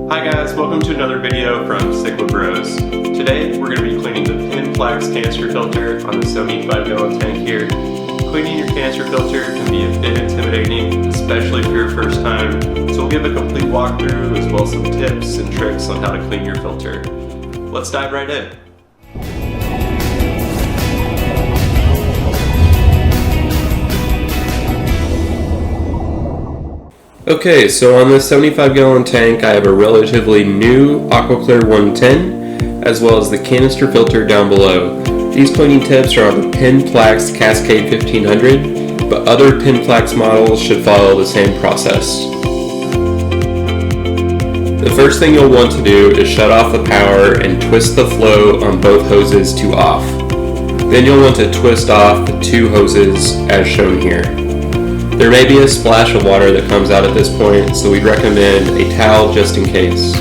Hi guys, welcome to another video from Cicla Bros. Today we're going to be cleaning the Penn Plax canister filter on the 75-gallon tank here. Cleaning your canister filter can be a bit intimidating, especially for your first time, so we'll give a complete walkthrough as well as some tips and tricks on how to clean your filter. Let's dive right in. Okay, so on this 75-gallon tank I have a relatively new AquaClear 110 as well as the canister filter down below. These cleaning tips are on the Penn Plax Cascade 1500, but other Penn Plax models should follow the same process. The first thing you'll want to do is shut off the power and twist the flow on both hoses to off. Then you'll want to twist off the two hoses as shown here. There may be a splash of water that comes out at this point, so we'd recommend a towel just in case.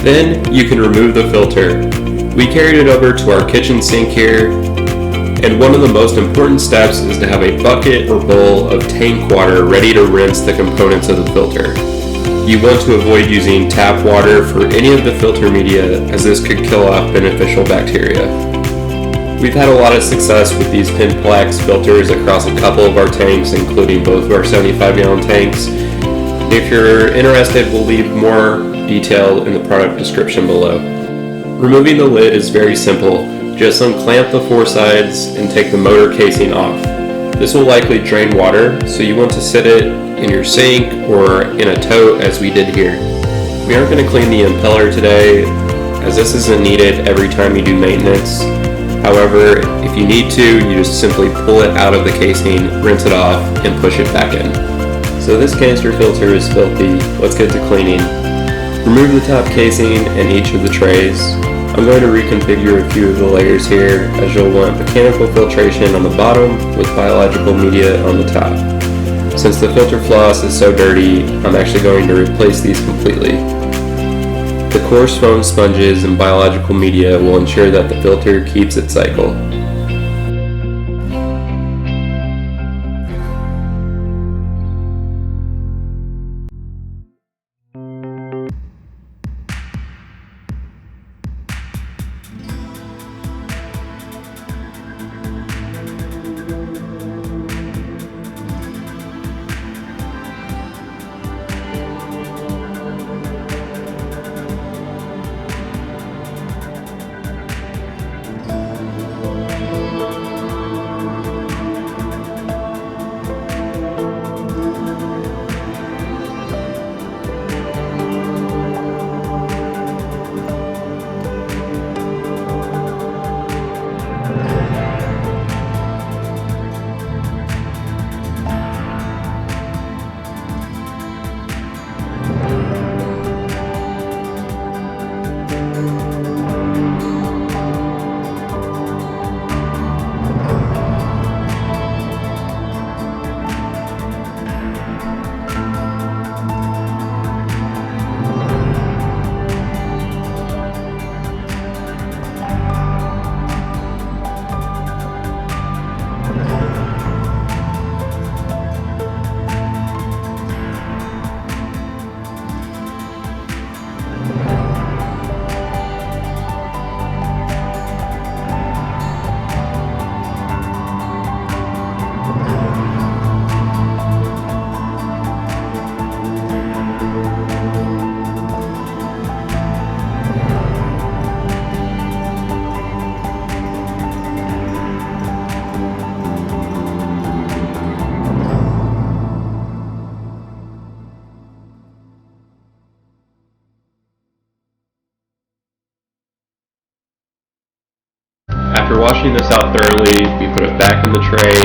Then you can remove the filter. We carried it over to our kitchen sink here, and one of the most important steps is to have a bucket or bowl of tank water ready to rinse the components of the filter. You want to avoid using tap water for any of the filter media, as this could kill off beneficial bacteria. We've had a lot of success with these Penn Plax filters across a couple of our tanks, including both of our 75-gallon tanks. If you're interested, we'll leave more detail in the product description below. Removing the lid is very simple. Just unclamp the four sides and take the motor casing off. This will likely drain water, so you want to sit it in your sink or in a tote as we did here. We aren't going to clean the impeller today, as this isn't needed every time you do maintenance. However, if you need to, you just simply pull it out of the casing, rinse it off, and push it back in. So this canister filter is filthy. Let's get to cleaning. Remove the top casing and each of the trays. I'm going to reconfigure a few of the layers here, as you'll want mechanical filtration on the bottom with biological media on the top. Since the filter floss is so dirty, I'm actually going to replace these completely. The coarse foam sponges and biological media will ensure that the filter keeps its cycle. After washing this out thoroughly, we put it back in the tray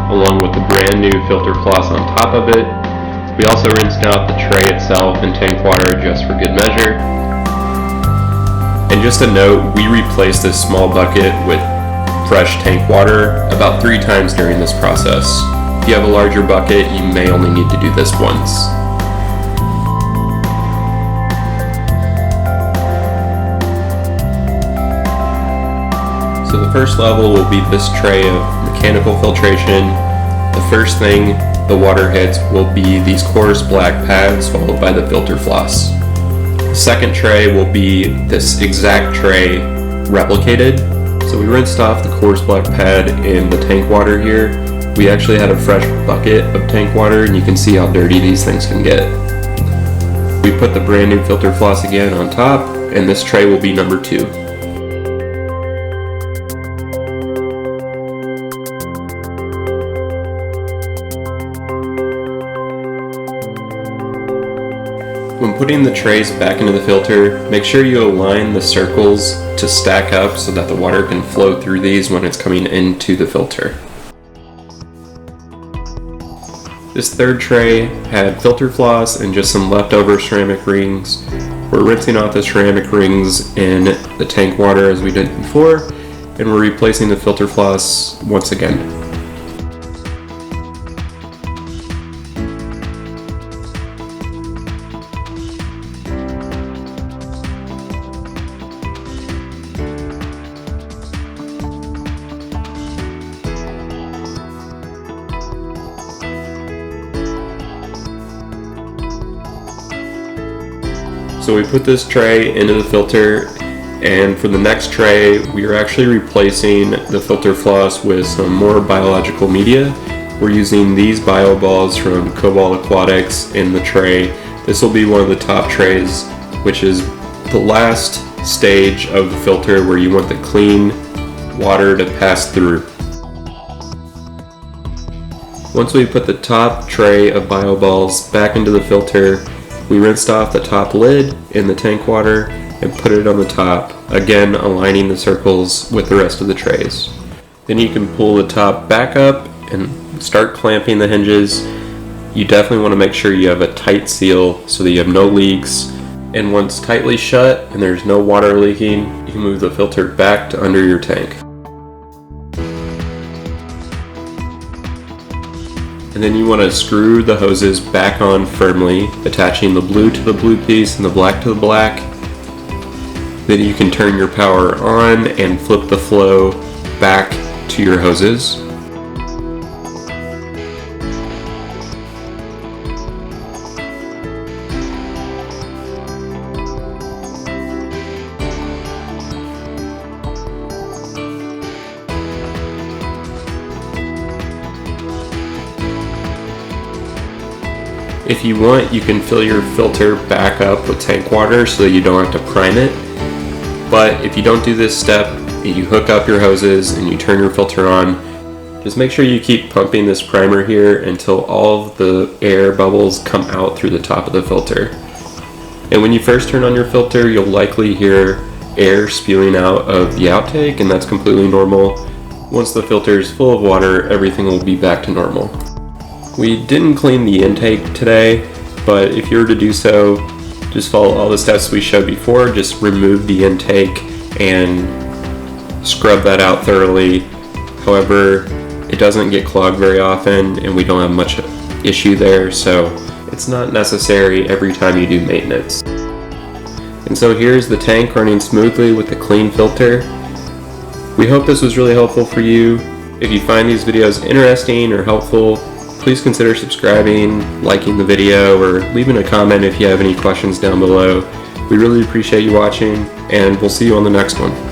along with the brand new filter floss on top of it. We also rinsed out the tray itself in tank water just for good measure. And just a note, we replaced this small bucket with fresh tank water about 3 times during this process. If you have a larger bucket, you may only need to do this once. So the first level will be this tray of mechanical filtration. The first thing the water hits will be these coarse black pads followed by the filter floss. The second tray will be this exact tray replicated. So we rinsed off the coarse black pad in the tank water here. We actually had a fresh bucket of tank water, and you can see how dirty these things can get. We put the brand new filter floss again on top, and this tray will be number 2. When putting the trays back into the filter, make sure you align the circles to stack up so that the water can flow through these when it's coming into the filter. This third tray had filter floss and just some leftover ceramic rings. We're rinsing off the ceramic rings in the tank water as we did before, and we're replacing the filter floss once again. So we put this tray into the filter, and for the next tray we are actually replacing the filter floss with some more biological media. We're using these bio balls from Cobalt Aquatics in the tray. This will be one of the top trays, which is the last stage of the filter where you want the clean water to pass through. Once we put the top tray of bio balls back into the filter, we rinsed off the top lid in the tank water and put it on the top, again aligning the circles with the rest of the trays. Then you can pull the top back up and start clamping the hinges. You definitely want to make sure you have a tight seal so that you have no leaks. And once tightly shut and there's no water leaking, you can move the filter back to under your tank. And then you want to screw the hoses back on firmly, attaching the blue to the blue piece and the black to the black. Then you can turn your power on and flip the flow back to your hoses. If you want, you can fill your filter back up with tank water so that you don't have to prime it. But if you don't do this step, you hook up your hoses and you turn your filter on, just make sure you keep pumping this primer here until all of the air bubbles come out through the top of the filter. And when you first turn on your filter, you'll likely hear air spewing out of the outtake, and that's completely normal. Once the filter is full of water, everything will be back to normal. We didn't clean the intake today, but if you were to do so, just follow all the steps we showed before. Just remove the intake and scrub that out thoroughly. However, it doesn't get clogged very often and we don't have much issue there, so it's not necessary every time you do maintenance. And so here's the tank running smoothly with the clean filter. We hope this was really helpful for you. If you find these videos interesting or helpful, please consider subscribing, liking the video, or leaving a comment if you have any questions down below. We really appreciate you watching, and we'll see you on the next one.